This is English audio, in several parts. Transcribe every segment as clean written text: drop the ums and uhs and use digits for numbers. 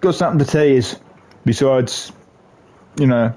got something to tease besides, you know,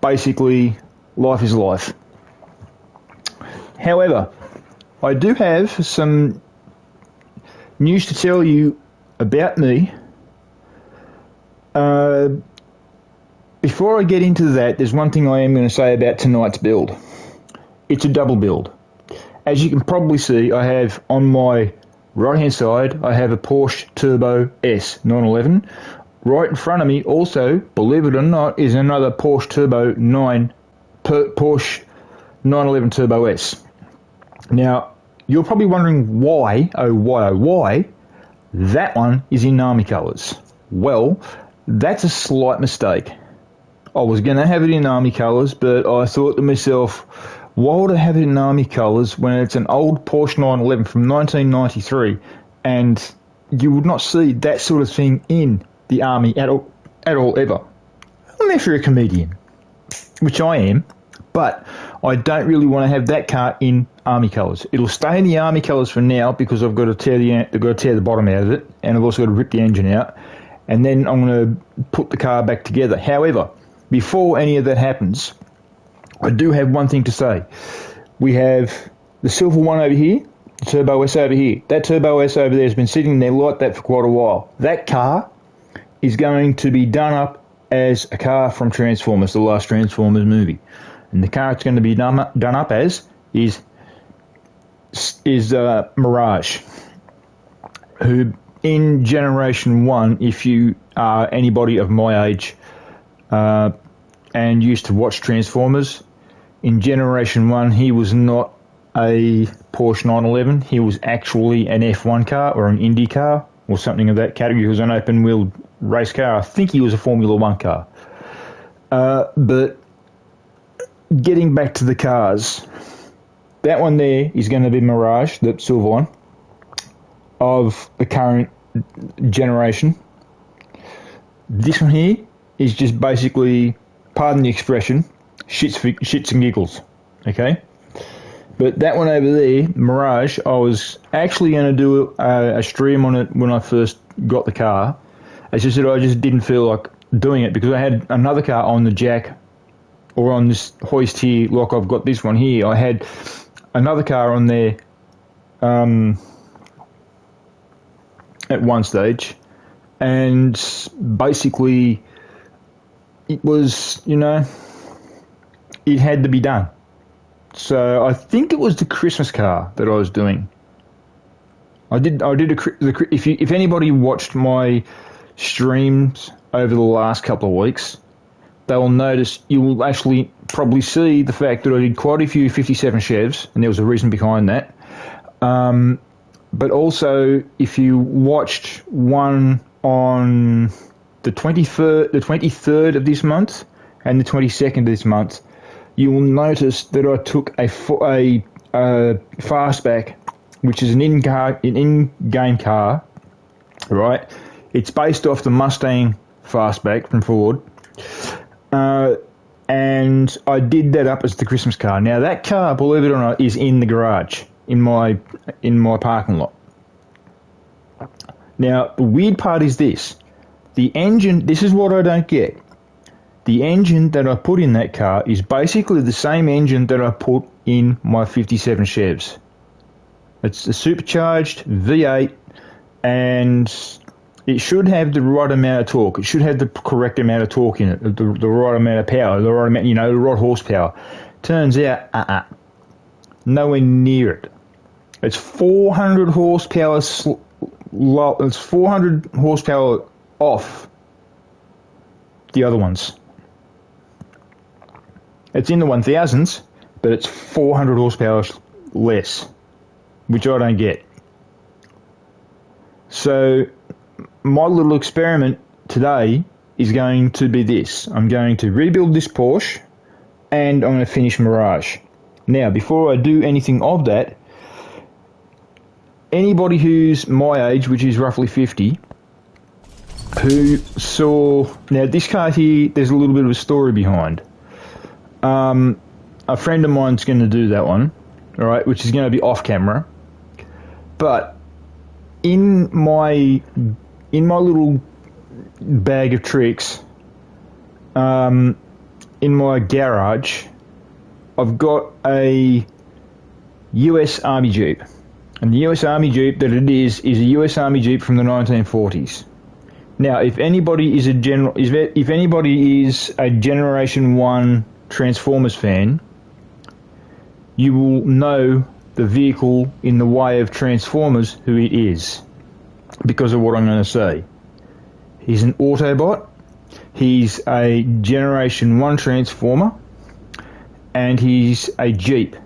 basically life is life. However, I do have some news to tell you about me. Before I get into that, there's one thing I am going to say about tonight's build. It's a double build. As you can probably see, I have on my right hand side, I have a Porsche Turbo S 911. Right in front of me also, believe it or not, is another Porsche Turbo Porsche 911 Turbo S. Now, you're probably wondering why, why, that one is in Army colours. Well, that's a slight mistake. I was going to have it in Army colours, but I thought to myself, why would I have it in Army colours when it's an old Porsche 911 from 1993, and you would not see that sort of thing in the Army at all ever. Unless you're a comedian, which I am, but I don't really want to have that car in Army colours. It'll stay in the Army colours for now because I've got to tear the bottom out of it, and I've also got to rip the engine out, and then I'm going to put the car back together. However, before any of that happens, I do have one thing to say. We have the silver one over here, the Turbo S over here. That Turbo S over there has been sitting there like that for quite a while. That car is going to be done up as a car from Transformers, the last Transformers movie. And the car it's going to be done up as is Mirage, who in Generation 1, if you are anybody of my age and used to watch Transformers, in Generation 1 he was not a Porsche 911, he was actually an F1 car or an Indy car or something of that category. He was an open-wheeled race car. I think he was a Formula 1 car. But getting back to the cars, that one there is going to be Mirage, the silver one, of the current generation. This one here is just basically, pardon the expression, shits and giggles, okay? But that one over there, Mirage, I was actually going to do a stream on it when I first got the car. It's just that I just didn't feel like doing it because I had another car on the jack or on this hoist here, like I've got this one here. I had another car on there at one stage, and basically it was, you know, it had to be done. So I think it was the Christmas car that I was doing. If anybody watched my streams over the last couple of weeks, they will notice, you will actually probably see the fact that I did quite a few 57 Chevs, and there was a reason behind that. But also, if you watched one on the 23rd of this month and the 22nd of this month, you will notice that I took a Fastback, which is an in-game car, right? It's based off the Mustang Fastback from Ford. And I did that up as the Christmas car. Now that car, believe it or not, is in the garage in my parking lot. Now the weird part is this: the engine. This is what I don't get. The engine that I put in that car is basically the same engine that I put in my 57 Chevs. It's a supercharged V8, and it should have the right amount of torque. It should have the correct amount of torque in it, the right amount of power, the right amount, the right horsepower. Turns out, nowhere near it. It's 400 horsepower. It's 400 horsepower off the other ones. It's in the 1000s, but it's 400 horsepower less, which I don't get. So my little experiment today is going to be this. I'm going to rebuild this Porsche, and I'm going to finish Mirage. Now, before I do anything of that, anybody who's my age, which is roughly 50, who saw... Now, this car here, there's a little bit of a story behind. A friend of mine's going to do that one, all right, which is going to be off camera. But in my in my little bag of tricks, in my garage, I've got a US Army Jeep. And the US Army Jeep that it is a US Army Jeep from the 1940s. Now, if anybody is a Generation 1 Transformers fan, you will know the vehicle in the way of Transformers who it is, because of what I'm going to say. He's an Autobot, he's a Generation 1 Transformer, and he's a Jeep.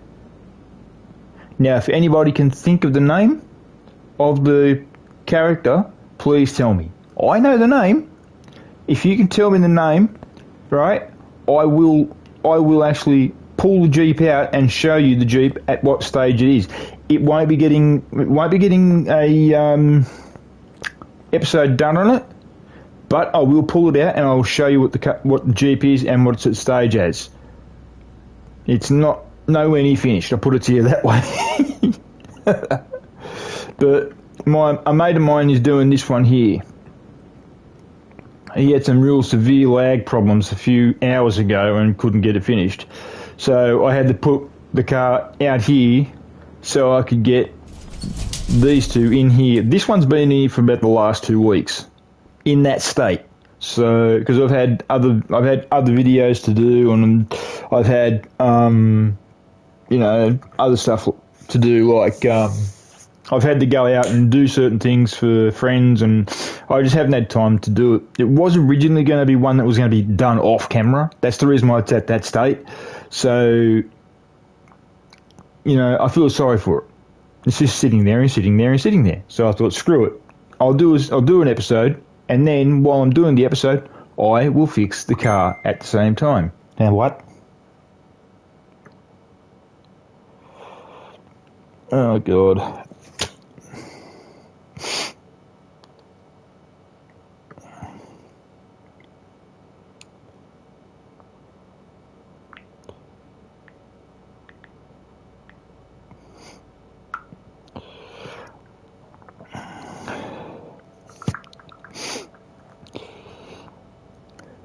Now, if anybody can think of the name of the character, please tell me. I know the name. If you can tell me the name, right, I will actually pull the Jeep out and show you the Jeep at what stage it is. It won't be getting a episode done on it, but I will pull it out and I will show you what the Jeep is and what it's at stage as. It's nowhere near finished. I'll put it to you that way. But a mate of mine is doing this one here. He had some real severe lag problems a few hours ago and couldn't get it finished. So I had to put the car out here so I could get these two in here. This one's been here for about the last 2 weeks in that state. So because I've had other videos to do, and I've had other stuff to do, like I've had to go out and do certain things for friends, and I just haven't had time to do it. It was originally going to be one that was going to be done off camera. That's the reason why it's at that state. So, I feel sorry for it. It's just sitting there and sitting there and sitting there. So I thought, screw it. I'll do an episode, and then while I'm doing the episode, I will fix the car at the same time. Now what? Oh, God.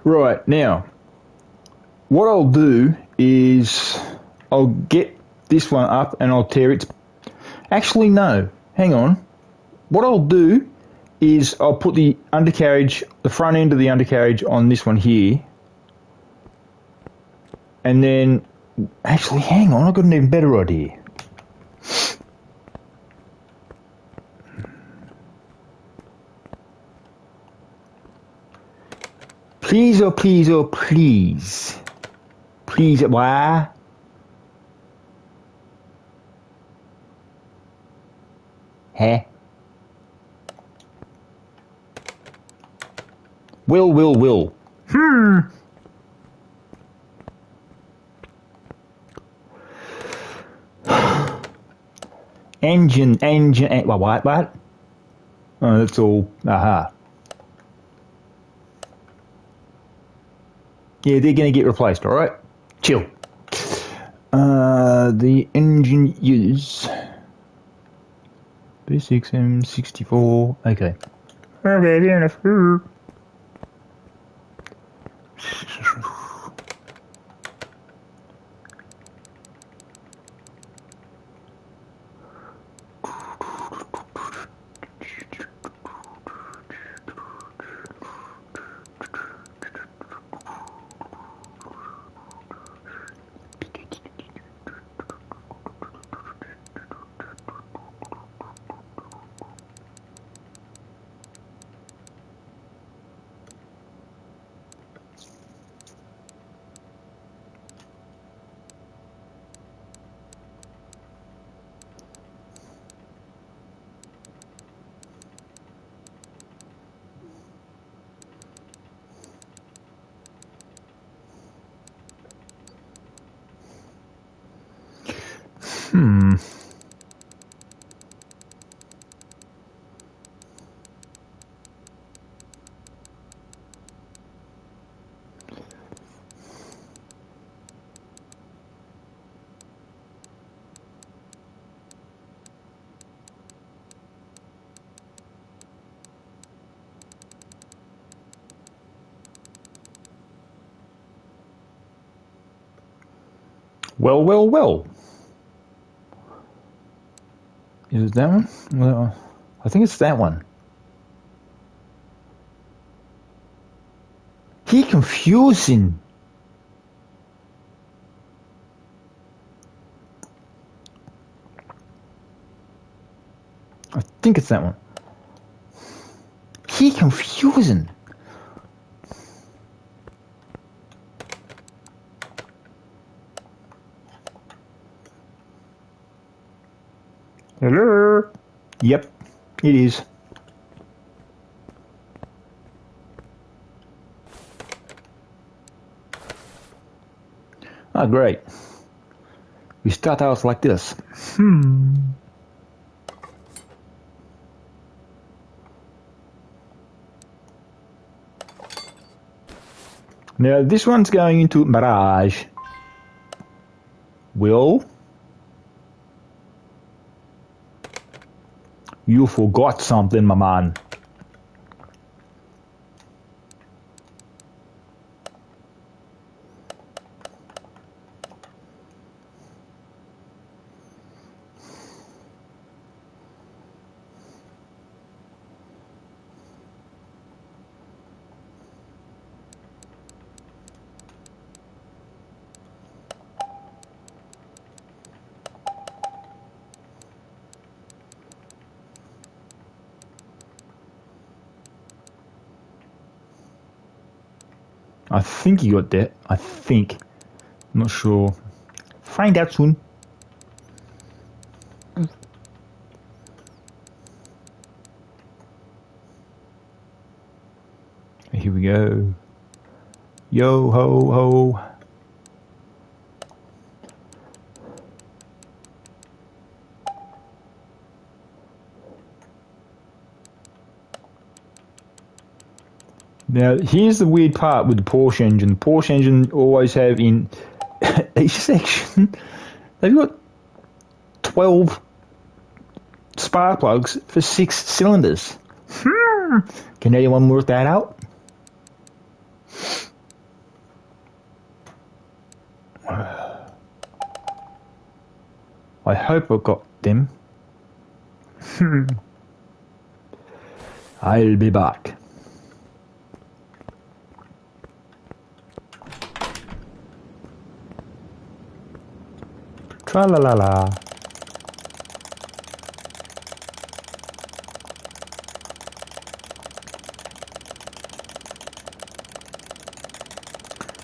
Right, now, what I'll do is I'll get this one up and I'll tear it. Actually, no, hang on. What I'll do is I'll put the undercarriage, the front end of the undercarriage on this one here. And then, actually, hang on, I've got an even better idea. Please, oh please, oh please. Please, why? Huh? Will. Engine, what? Oh, that's all, aha. Yeah, they're going to get replaced, alright? Chill. The engine is B6M64, okay. Okay, fair enough. Well, well, well. Is it that one? Well, I think it's that one. He confusing. I think it's that one. He confusing. Hello? Yep, it is. Oh, great. We start out like this. Now, this one's going into Mirage. Will? You forgot something, my man. I think you got that. I think. I'm not sure. Find out soon. Here we go. Yo ho ho. Now, here's the weird part with the Porsche engine. The Porsche engine always have in each section, they've got 12 spark plugs for 6 cylinders. Can anyone work that out? I hope I've got them. I'll be back. Tra-la-la-la.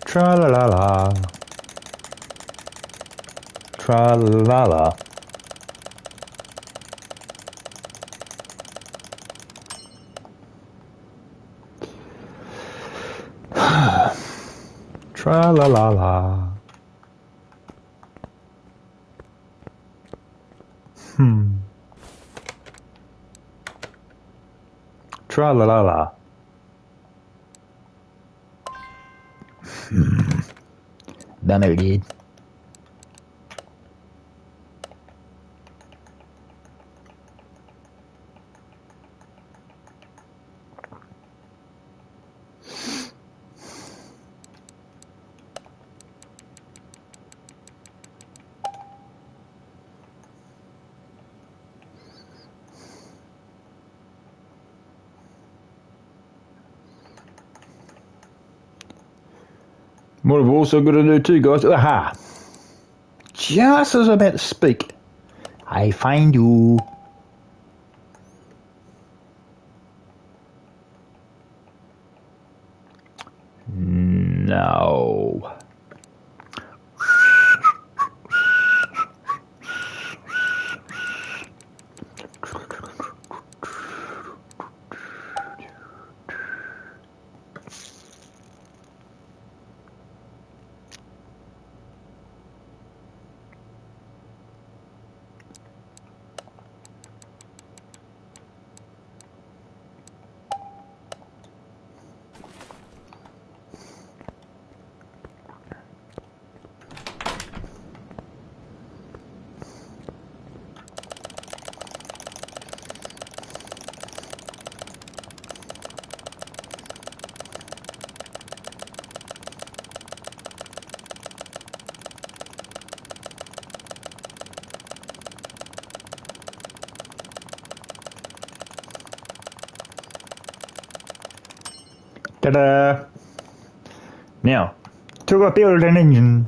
Tra-la-la-la. Tra-la-la. Tra-la-la-la. Tra-la-la-la. Bummer, dude. What I've also got to do too, guys. Aha! Just as I'm about to speak, I find you. No. Ta-da! Now, to build an engine.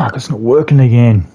Fuck, it's not working again.